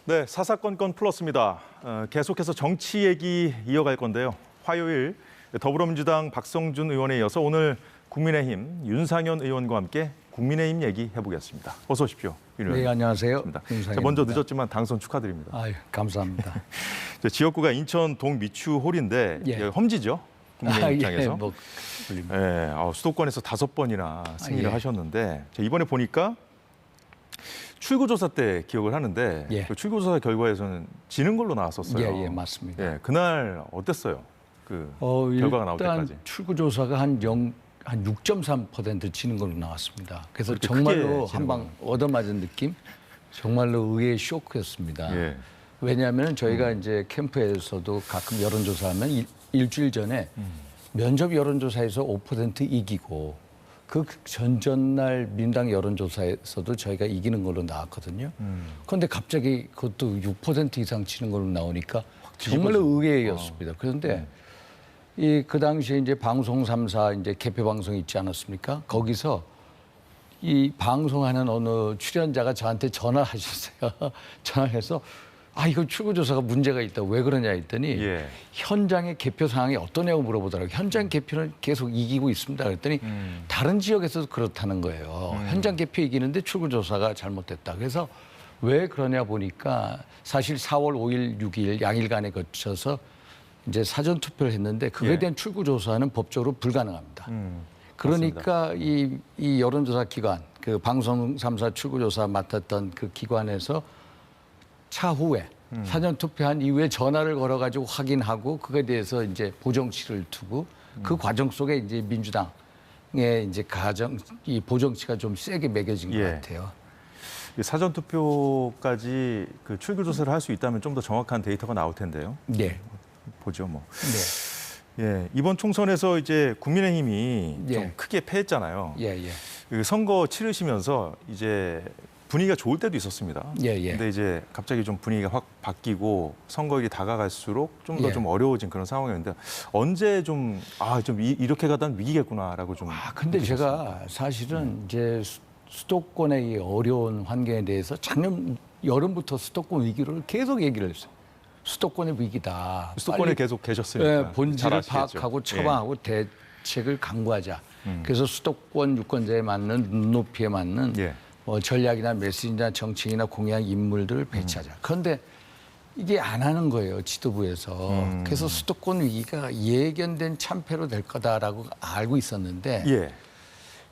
네, 사사건건 플러스입니다. 계속해서 정치 얘기 이어갈 건데요. 화요일 더불어민주당 박성준 의원에 이어서 오늘 국민의힘 윤상현 의원과 함께 국민의힘 얘기 해보겠습니다. 어서 오십시오, 윤 의원. 네, 안녕하세요. 자, 먼저 늦었지만 당선 축하드립니다. 아유, 감사합니다. 지역구가 인천 동미추홀인데 예. 험지죠, 국민의힘 입장에서. 수도권에서 5번이나 승리를 예. 하셨는데 이번에 보니까 출구조사 때 기억을 하는데 예. 그 출구조사 결과에서는 지는 걸로 나왔었어요. 예, 맞습니다. 예, 그날 어땠어요? 그 결과가 나올 일단 때까지. 출구조사가 한 6.3% 지는 걸로 나왔습니다. 그래서 그렇게 정말로 크게 한 방 얻어맞은 느낌? 정말로 의외의 쇼크였습니다. 예. 왜냐하면 저희가 이제 캠프에서도 가끔 여론조사하면 일주일 전에 면접 여론조사에서 5% 이기고 그 전전날 민당 여론조사에서도 저희가 이기는 걸로 나왔거든요. 그런데 갑자기 그것도 6% 이상 치는 걸로 나오니까 정말로 의외였습니다. 그런데 그 당시에 이제 방송 3사 이제 개표 방송 있지 않았습니까? 거기서 이 방송하는 어느 출연자가 저한테 전화하셨어요. 전화해서 이거 출구조사가 문제가 있다. 왜 그러냐 했더니 현장의 개표 상황이 어떠냐고 물어보더라고요. 현장 개표는 계속 이기고 있습니다. 그랬더니 다른 지역에서도 그렇다는 거예요. 현장 개표 이기는데 출구조사가 잘못됐다. 그래서 왜 그러냐 보니까 사실 4월 5일, 6일 양일간에 거쳐서 이제 사전 투표를 했는데 그거에 대한 출구조사는 법적으로 불가능합니다. 그러니까 이 여론조사 기관, 그 방송 3사 출구조사 맡았던 그 기관에서 차후에 사전 투표한 이후에 전화를 걸어가지고 확인하고 그거에 대해서 이제 보정치를 두고 그 과정 속에 이제 민주당의 이제 이 보정치가 좀 세게 매겨진 것 같아요. 사전 투표까지 그 출구 조사를 할 수 있다면 좀 더 정확한 데이터가 나올 텐데요. 네. 보죠, 뭐. 네. 예, 이번 총선에서 이제 국민의힘이 좀 크게 패했잖아요. 그 선거 치르시면서 이제 분위기가 좋을 때도 있었습니다. 근데 이제 갑자기 좀 분위기가 확 바뀌고 선거일이 다가갈수록 좀 더 좀 어려워진 그런 상황이었는데 언제 좀 이렇게 가다 위기겠구나라고 좀. 근데 제가 사실은 이제 수도권의 이 어려운 환경에 대해서 작년 여름부터 수도권 위기를 계속 얘기를 했어요. 수도권의 위기다. 수도권에 계속 계셨으니까. 본질을 파악하고 처방하고 대책을 강구하자. 그래서 수도권 유권자에 맞는 눈높이에 맞는 전략이나 메시지나 정책이나 공약 인물들을 배치하자. 그런데 이게 안 하는 거예요, 지도부에서. 그래서 수도권 위기가 예견된 참패로 될 거다라고 알고 있었는데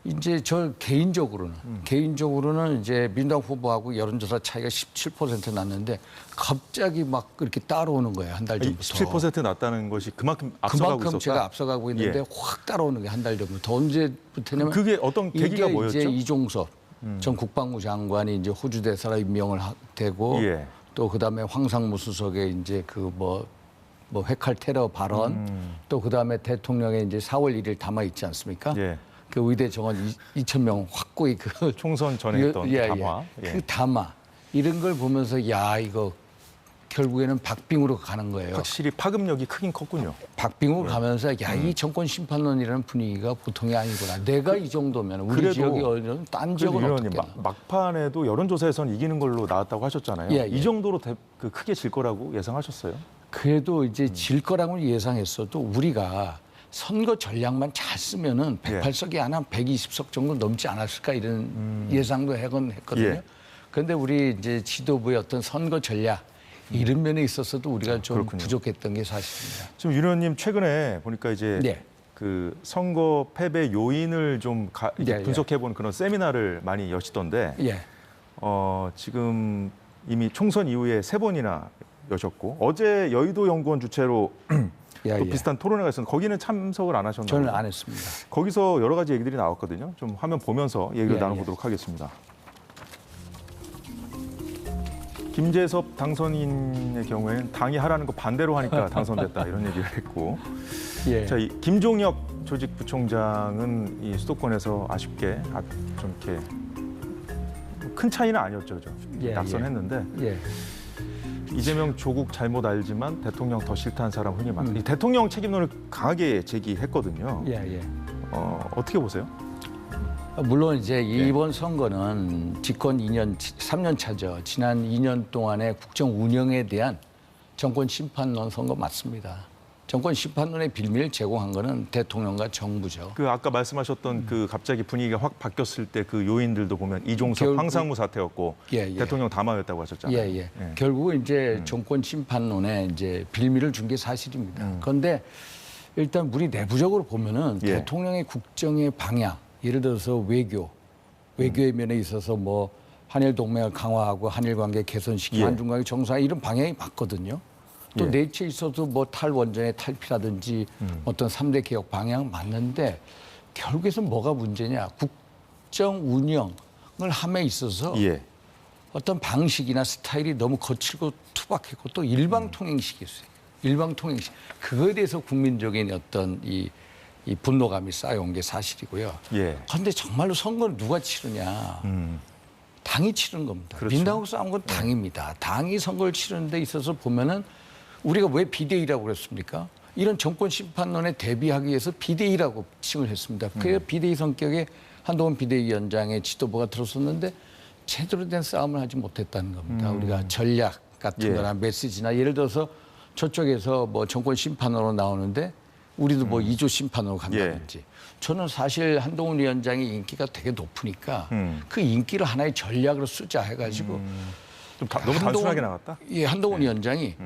이제 저 개인적으로는 이제 민주당 후보하고 여론조사 차이가 17% 났는데 갑자기 막 그렇게 따라오는 거예요, 한 달 전부터. 17% 났다는 것이 그만큼 앞서가고 있었다? 제가 앞서가고 있는데 확 따라오는 게 한 달 전부터. 언제부터냐면 그게 어떤 계기가 뭐였죠? 이제 이종섭 전 국방부 장관이 이제 호주 대사로 임명을 되고 또 그다음에 황상무 수석의 이제 그 뭐 회칼 테러 발언 또 그다음에 대통령의 이제 4월 1일 담화 있지 않습니까? 그 의대 정원 2,000명 확고히 그 총선 전에 했던 담화. 그 담화 이런 걸 보면서 이거 결국에는 박빙으로 가는 거예요. 확실히 파급력이 크긴 컸군요. 박빙으로 가면서 이 정권 심판론이라는 분위기가 보통이 아니구나. 내가 이 정도면 우리 지역이 어려운 딴 지역은 어떻게 막판에도 여론조사에서는 이기는 걸로 나왔다고 하셨잖아요. 이 정도로 크게 질 거라고 예상하셨어요? 그래도 이제 질 거라고 예상했어도 우리가 선거 전략만 잘 쓰면은 108석이 한 120석 정도 넘지 않았을까 이런 예상도 했거든요. 그런데 우리 이제 지도부의 어떤 선거 전략 이런 면에 있어서도 우리가 좀 부족했던 게 사실입니다. 지금 윤 의원님 최근에 보니까 이제 그 선거 패배 요인을 좀 분석해보는 그런 세미나를 많이 여시던데 지금 이미 총선 이후에 3번이나 여셨고 어제 여의도 연구원 주최로 또 비슷한 토론회가 있었는데 거기는 참석을 안 하셨나요? 저는 안 했습니다. 거기서 여러 가지 얘기들이 나왔거든요. 좀 화면 보면서 얘기를 나눠보도록 하겠습니다. 김재섭 당선인의 경우에는 당이 하라는 거 반대로 하니까 당선됐다 이런 얘기를 했고 자, 이 김종혁 조직 부총장은 이 수도권에서 아쉽게 좀 이렇게 큰 차이는 아니었죠. 낙선했는데 이재명 조국 잘못 알지만 대통령 더 싫다는 사람 흔히 많아요. 대통령 책임론을 강하게 제기했거든요. 어떻게 보세요? 물론 이제 이번 선거는 집권 3년 차죠. 지난 2년 동안의 국정 운영에 대한 정권 심판론 선거 맞습니다. 정권 심판론의 빌미를 제공한 거는 대통령과 정부죠. 그 아까 말씀하셨던 그 갑자기 분위기가 확 바뀌었을 때 그 요인들도 보면 이종석 황상무 사태였고 대통령 담화였다고 하셨잖아요. 예. 결국은 이제 정권 심판론에 이제 빌미를 준 게 사실입니다. 그런데 일단 우리 내부적으로 보면은 대통령의 국정의 방향, 예를 들어서 외교의 면에 있어서 뭐 한일 동맹을 강화하고 한일 관계 개선시키고 한중 관계 정상화 이런 방향이 맞거든요. 또 내치에 있어도 뭐 탈원전의 탈피라든지 어떤 3대 개혁 방향 맞는데 결국에서 뭐가 문제냐. 국정 운영을 함에 있어서 어떤 방식이나 스타일이 너무 거칠고 투박했고 또 일방통행식이 있어요. 일방통행식. 그거에 대해서 국민적인 어떤 이 분노감이 쌓여온 게 사실이고요. 그런데 정말로 선거를 누가 치르냐. 당이 치르는 겁니다. 그렇죠. 민당하고 싸운 건 당입니다. 당이 선거를 치르는 데 있어서 보면은 우리가 왜 비대위라고 그랬습니까? 이런 정권 심판론에 대비하기 위해서 비대위라고 칭을 했습니다. 그게 비대위 성격의 한동훈 비대위원장의 지도부가 들었었는데 제대로 된 싸움을 하지 못했다는 겁니다. 우리가 전략 같은 거나 메시지나 예를 들어서 저쪽에서 뭐 정권 심판으로 나오는데 우리도 뭐 2조 심판으로 간다든지 저는 사실 한동훈 위원장의 인기가 되게 높으니까 그 인기를 하나의 전략으로 쓰자 해가지고 좀 너무 단순하게 나갔다? 한동훈 위원장이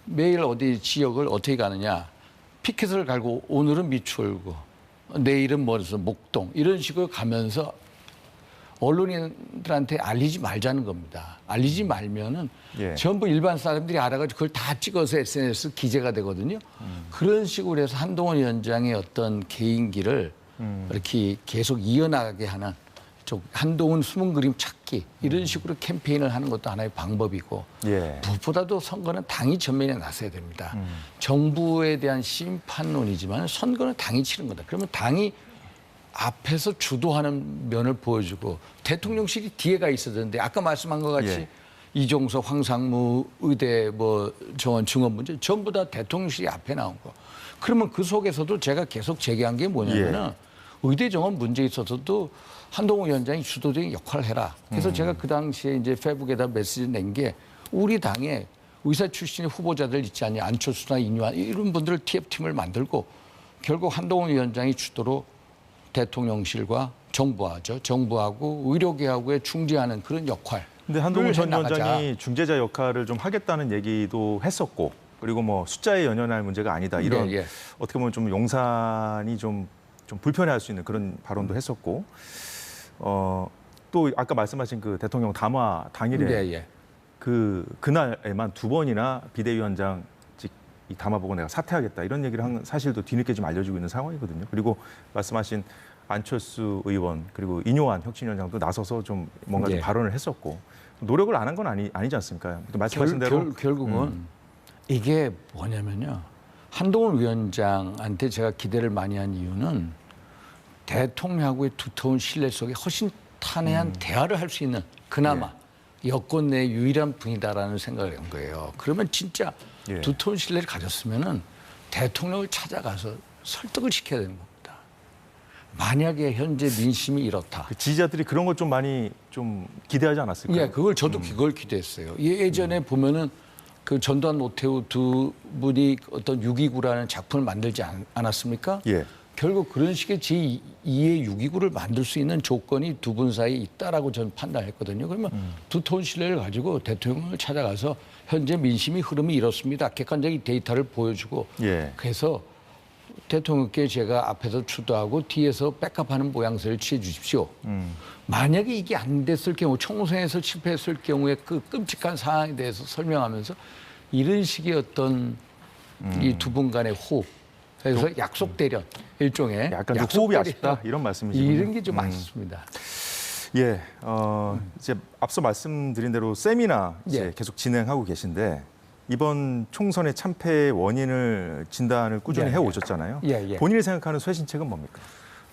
매일 어디 지역을 어떻게 가느냐 피켓을 갈고 오늘은 미추홀구 내일은 뭐래서 목동 이런 식으로 가면서 언론인들한테 알리지 말자는 겁니다. 알리지 말면은 전부 일반 사람들이 알아가지고 그걸 다 찍어서 SNS 기재가 되거든요. 그런 식으로 해서 한동훈 위원장의 어떤 개인기를 이렇게 계속 이어나가게 하는 한동훈 숨은 그림 찾기 이런 식으로 캠페인을 하는 것도 하나의 방법이고 무엇보다도 선거는 당이 전면에 나서야 됩니다. 정부에 대한 심판론이지만 선거는 당이 치는 거다. 그러면 당이 앞에서 주도하는 면을 보여주고 대통령실이 뒤에가 있어야 되는데 아까 말씀한 것 같이 이종석, 황상무, 의대, 뭐 정원, 증언 문제 전부 다 대통령실이 앞에 나온 거. 그러면 그 속에서도 제가 계속 제기한 게 뭐냐면은 의대 정원 문제에 있어서도 한동훈 위원장이 주도적인 역할을 해라. 그래서 제가 그 당시에 이제 페북에다 메시지 낸 게 우리 당에 의사 출신의 후보자들 있지 않냐. 안철수나 인유한 이런 분들을 TF팀을 만들고 결국 한동훈 위원장이 주도로 대통령실과 정부하고 의료계하고에 중재하는 그런 역할. 근데 한동훈 전 위원장이 중재자 역할을 좀 하겠다는 얘기도 했었고 그리고 뭐 숫자에 연연할 문제가 아니다. 이런 어떻게 보면 좀 용산이 좀 불편해할 수 있는 그런 발언도 했었고 또 아까 말씀하신 그 대통령 담화 당일에 그날에만 2번이나 비대위원장 이 담화 보고 내가 사퇴하겠다 이런 얘기를 한 사실도 뒤늦게 좀 알려지고 있는 상황이거든요. 그리고 말씀하신 안철수 의원 그리고 인요한 혁신위원장도 나서서 좀 뭔가 좀 발언을 했었고 노력을 안 한 건 아니지 않습니까? 말씀하신 대로 결국은 이게 뭐냐면요. 한동훈 위원장한테 제가 기대를 많이 한 이유는 대통령하고의 두터운 신뢰 속에 허심탄회한 대화를 할 수 있는 그나마 여권 내 유일한 분이다라는 생각을 한 거예요. 그러면 진짜 두터운 신뢰를 가졌으면은 대통령을 찾아가서 설득을 시켜야 되는 겁니다. 만약에 현재 민심이 이렇다. 그 지지자들이 그런 걸 좀 많이 좀 기대하지 않았을까요? 저도 그걸 기대했어요. 예전에 보면은 그 전두환 노태우 두 분이 어떤 6.29라는 작품을 만들지 않았습니까? 결국 그런 식의 제2의 6.29를 만들 수 있는 조건이 두 분 사이에 있다라고 저는 판단했거든요. 그러면 두터운 신뢰를 가지고 대통령을 찾아가서 현재 민심이 흐름이 이렇습니다. 객관적인 데이터를 보여주고 그래서 대통령께 제가 앞에서 주도하고 뒤에서 백업하는 모양새를 취해 주십시오. 만약에 이게 안 됐을 경우 총선에서 실패했을 경우에 그 끔찍한 상황에 대해서 설명하면서 이런 식의 어떤 이 두 분 간의 호흡 그래서 약속 대련 일종의 약간 좀 호흡이 아쉽다 이런 말씀이시죠. 이런 게 좀 아쉽습니다. 이제 앞서 말씀드린 대로 세미나 이제 계속 진행하고 계신데 이번 총선의 참패의 원인을 진단을 꾸준히 해오셨잖아요. 본인이 생각하는 쇄신책은 뭡니까?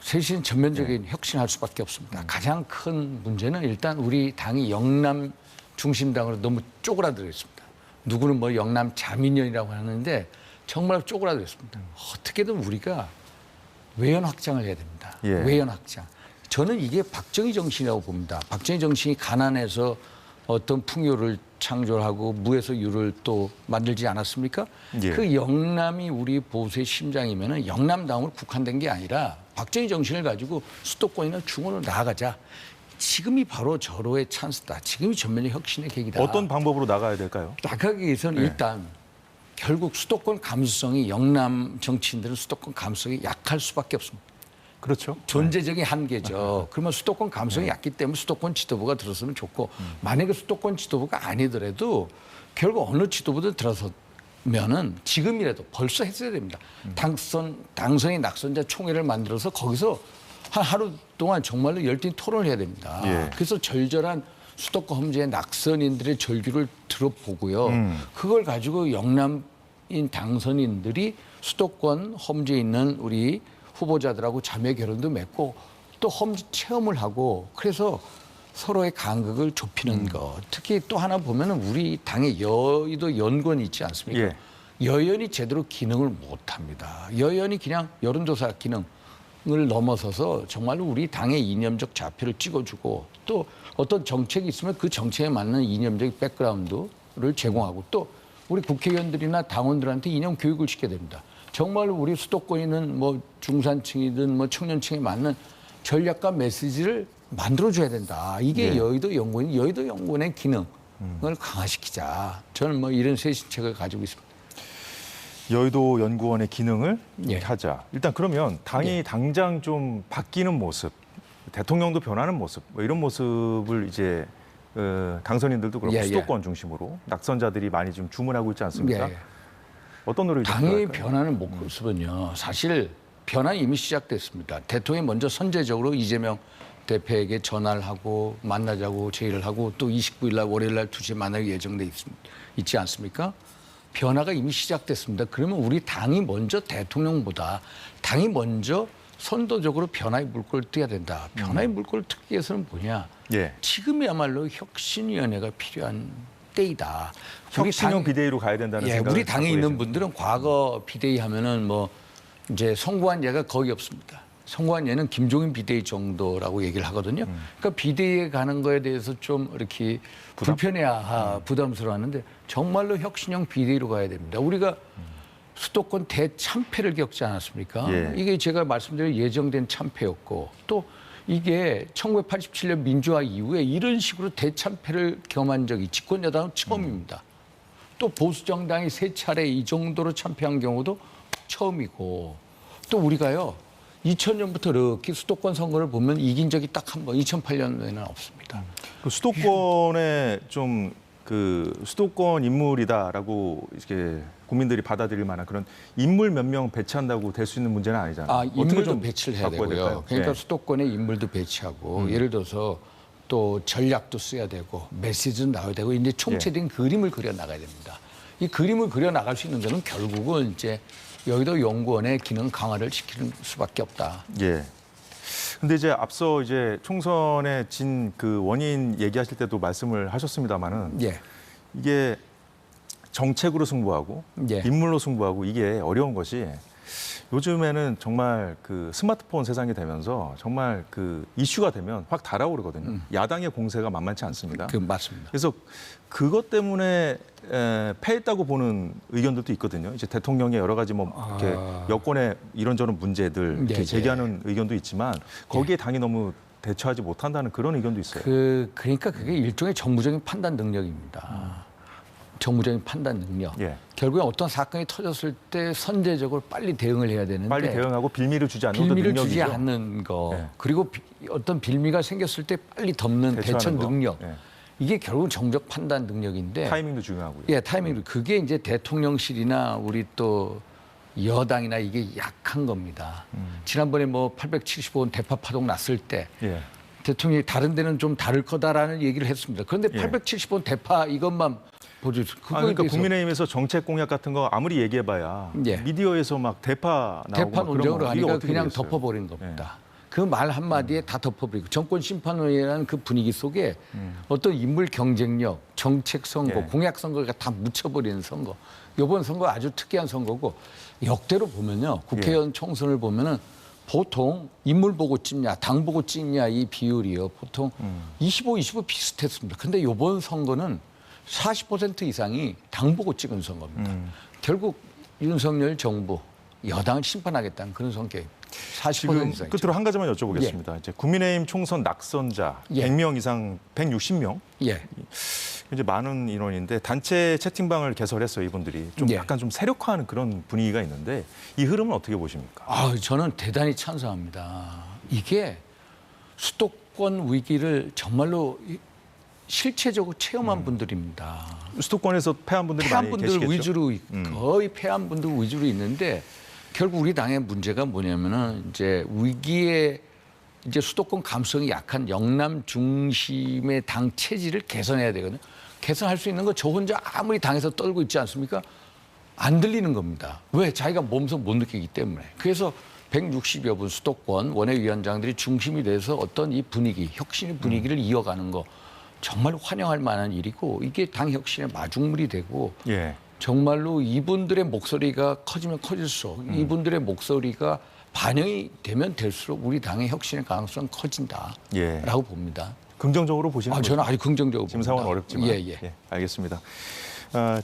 쇄신 전면적인 혁신할 수밖에 없습니다. 가장 큰 문제는 일단 우리 당이 영남 중심당으로 너무 쪼그라들어 있습니다. 누구는 뭐 영남 자민련이라고 하는데 정말 쪼그라들어 있습니다. 어떻게든 우리가 외연 확장을 해야 됩니다. 외연 확장. 저는 이게 박정희 정신이라고 봅니다. 박정희 정신이 가난해서 어떤 풍요를 창조하고 무에서 유를 또 만들지 않았습니까? 예. 그 영남이 우리 보수의 심장이면은 영남다움으로 국한된 게 아니라 박정희 정신을 가지고 수도권이나 중원으로 나아가자. 지금이 바로 절호의 찬스다. 지금이 전면적 혁신의 계기다. 어떤 방법으로 나가야 될까요? 나가기 위해서는 일단 결국 수도권 감수성이 영남 정치인들은 수도권 감수성이 약할 수밖에 없습니다. 그렇죠. 존재적인 한계죠. 그러면 수도권 감성이 약기 때문에 수도권 지도부가 들었으면 좋고 만약에 수도권 지도부가 아니더라도 결국 어느 지도부든 들어서면은 지금이라도 벌써 했어야 됩니다. 당선인 낙선자 총회를 만들어서 거기서 한 하루 동안 정말로 열띤 토론을 해야 됩니다. 예. 그래서 절절한 수도권 험지의 낙선인들의 절규를 들어보고요. 그걸 가지고 영남인 당선인들이 수도권 험지에 있는 우리 후보자들하고 자매 결혼도 맺고 또 험지 체험을 하고 그래서 서로의 간극을 좁히는 것. 특히 또 하나 보면은 우리 당의 여의도 연구원이 있지 않습니까? 예. 여연이 제대로 기능을 못합니다. 여연이 그냥 여론조사 기능을 넘어서서 정말로 우리 당의 이념적 좌표를 찍어주고 또 어떤 정책이 있으면 그 정책에 맞는 이념적 백그라운드를 제공하고 또 우리 국회의원들이나 당원들한테 이념 교육을 시켜야 됩니다. 정말로 우리 수도권이든 뭐 중산층이든 뭐 청년층에 맞는 전략과 메시지를 만들어줘야 된다. 이게 여의도 연구원의 기능을 강화시키자. 저는 뭐 이런 쇄신책을 가지고 있습니다. 여의도 연구원의 기능을 예. 하자. 일단 그러면 당이 당장 좀 바뀌는 모습, 대통령도 변하는 모습, 뭐 이런 모습을 이제 당선인들도 그렇고 수도권 중심으로 낙선자들이 많이 지금 주문하고 있지 않습니까? 어떤 노력이 당의 변화는 모습은요. 사실 변화는 이미 시작됐습니다. 대통령이 먼저 선제적으로 이재명 대표에게 전화를 하고 만나자고 제의를 하고 또 29일 날 월요일 날 2시에 만날 예정돼 있지 않습니까? 변화가 이미 시작됐습니다. 그러면 우리 당이 먼저 대통령보다 당이 먼저 선도적으로 변화의 물꼬를 띄어야 된다. 변화의 물꼬를 트기 위해서는 뭐냐? 예. 지금이야말로 혁신위원회가 필요한 때이다. 혁신형 비대위로 가야 된다는 생각을 우리 당에 있는 분들은 과거 비대위 하면은 뭐 이제 성공한 예가 거의 없습니다. 성공한 예는 김종인 비대위 정도라고 얘기를 하거든요. 그러니까 비대위에 가는 거에 대해서 좀 이렇게 부담스러워하는데 정말로 혁신형 비대위로 가야 됩니다. 우리가 수도권 대참패를 겪지 않았습니까? 예. 이게 제가 말씀드린 예정된 참패였고 또 이게 1987년 민주화 이후에 이런 식으로 대참패를 경험한 적이 집권 여당은 처음입니다. 또 보수 정당이 3차례 이 정도로 참패한 경우도 처음이고 또 우리가요 2000년부터 이렇게 수도권 선거를 보면 이긴 적이 딱 한 번 2008년에는 없습니다. 그 수도권에 좀 그 수도권 인물이다라고 이렇게 국민들이 받아들일 만한 그런 인물 몇 명 배치한다고 될 수 있는 문제는 아니잖아요. 인물도 배치를 해야 바꿔야 되고요. 될까요? 그러니까 네. 수도권에 인물도 배치하고 예를 들어서 또 전략도 써야 되고 메시지도 나와야 되고 이제 총체적인 그림을 그려 나가야 됩니다. 이 그림을 그려 나갈 수 있는 것은 결국은 이제 여의도 연구원의 기능 강화를 시키는 수밖에 없다. 예. 근데 이제 앞서 이제 총선에 진 그 원인 얘기하실 때도 말씀을 하셨습니다마는 이게 정책으로 승부하고 인물로 승부하고 이게 어려운 것이 요즘에는 정말 그 스마트폰 세상이 되면서 정말 그 이슈가 되면 확 달아오르거든요. 야당의 공세가 만만치 않습니다. 맞습니다. 그래서 그것 때문에 패했다고 보는 의견들도 있거든요. 이제 대통령의 여러 가지 뭐 이렇게 여권의 이런저런 문제들 이렇게 제기하는 의견도 있지만 거기에 당이 너무 대처하지 못한다는 그런 의견도 있어요. 그러니까 그게 일종의 정무적인 판단 능력입니다. 정무적인 판단 능력. 결국에 어떤 사건이 터졌을 때 선제적으로 빨리 대응을 해야 되는데 빨리 대응하고 빌미를 주지 않는 것도 빌미를 능력이죠. 주지 않는 거. 그리고 어떤 빌미가 생겼을 때 빨리 덮는 대처 능력. 이게 결국은 정적 판단 능력인데 타이밍도 중요하고요. 타이밍도 그게 이제 대통령실이나 우리 또 여당이나 이게 약한 겁니다. 지난번에 뭐 875원 대파 파동 났을 때 대통령이 다른 데는 좀 다를 거다라는 얘기를 했습니다. 그런데 875원 대파 이것만 그러니까 국민의힘에서 정책 공약 같은 거 아무리 얘기해봐야 미디어에서 막 대파 나오고 대파 논쟁으로 하니까 그냥 되겠어요? 덮어버린 겁니다. 그 말 한마디에 다 덮어버리고 정권심판위라는 그 분위기 속에 어떤 인물 경쟁력, 정책 선거, 공약 선거가 다 묻혀버리는 선거. 이번 선거 아주 특이한 선거고 역대로 보면요. 국회의원 총선을 보면은 보통 인물 보고 찍냐, 당 보고 찍냐 이 비율이요. 보통 25 비슷했습니다. 근데 이번 선거는 40% 이상이 당 보고 찍은 선거입니다. 결국 윤석열 정부 여당을 심판하겠다는 그런 성격입니다. 40% 지금 이상. 끝으로 한 가지만 여쭤보겠습니다. 이제 국민의힘 총선 낙선자 예. 100명 이상, 160명. 예. 이제 많은 인원인데 단체 채팅방을 개설했어요. 이분들이 좀 예. 약간 좀 세력화하는 그런 분위기가 있는데 이 흐름은 어떻게 보십니까? 아, 저는 대단히 찬성합니다. 이게 수도권 위기를 정말로 실체적으로 체험한 분들입니다. 수도권에서 패한 분들이 패한 많이 분들 계시겠죠? 위주로 거의 패한 분들 위주로 있는데 결국 우리 당의 문제가 뭐냐면은 이제 위기에 이제 수도권 감성이 약한 영남 중심의 당 체질을 개선해야 되거든요. 개선할 수 있는 거 저 혼자 아무리 당에서 떨고 있지 않습니까? 안 들리는 겁니다. 왜? 자기가 몸소 못 느끼기 때문에. 그래서 160여 분 수도권 원외위원장들이 중심이 돼서 어떤 이 분위기, 혁신의 분위기를 이어가는 거 정말 환영할 만한 일이고 이게 당 혁신의 마중물이 되고 예. 정말로 이분들의 목소리가 커지면 커질수록 이분들의 목소리가 반영이 되면 될수록 우리 당의 혁신의 가능성은 커진다라고 예. 봅니다. 긍정적으로 보시는 거죠? 저는 아주 긍정적으로 지금 봅니다. 상황은 어렵지만. 예. 알겠습니다.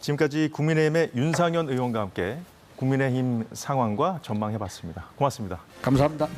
지금까지 국민의힘의 윤상현 의원과 함께 국민의힘 상황과 전망해봤습니다. 고맙습니다. 감사합니다.